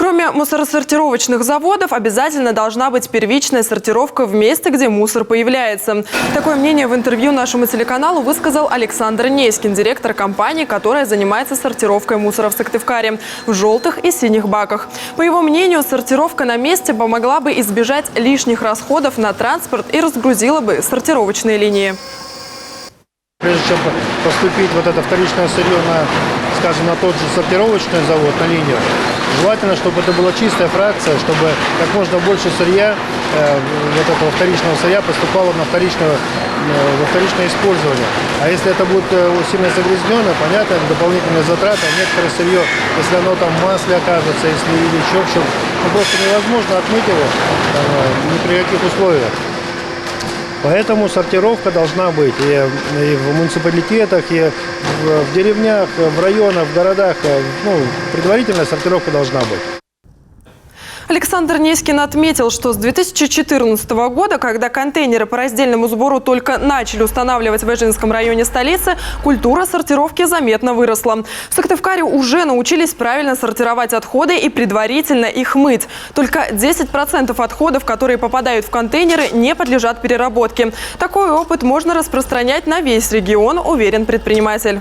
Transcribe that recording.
Кроме мусоросортировочных заводов, обязательно должна быть первичная сортировка в месте, где мусор появляется. Такое мнение в интервью нашему телеканалу высказал Александр Неськин, директор компании, которая занимается сортировкой мусора в Сыктывкаре в желтых и синих баках. По его мнению, сортировка на месте помогла бы избежать лишних расходов на транспорт и разгрузила бы сортировочные линии. Прежде чем поступить вот это вторичное сырье скажем, на тот же сортировочный завод, на линию, желательно, чтобы это была чистая фракция, чтобы как можно больше сырья, вот этого вторичного сырья поступало во вторичное использование. А если это будет сильно загрязнено, понятно, это дополнительные затраты, а некоторое сырье, если оно там в масле окажется, если или еще в чем, просто невозможно отмыть его ни при каких условиях. Поэтому сортировка должна быть и в муниципалитетах, и в деревнях, в районах, в городах. Предварительная сортировка должна быть. Александр Неськин отметил, что с 2014 года, когда контейнеры по раздельному сбору только начали устанавливать в Эжинском районе столицы, культура сортировки заметно выросла. В Сыктывкаре уже научились правильно сортировать отходы и предварительно их мыть. Только 10% отходов, которые попадают в контейнеры, не подлежат переработке. Такой опыт можно распространять на весь регион, уверен предприниматель.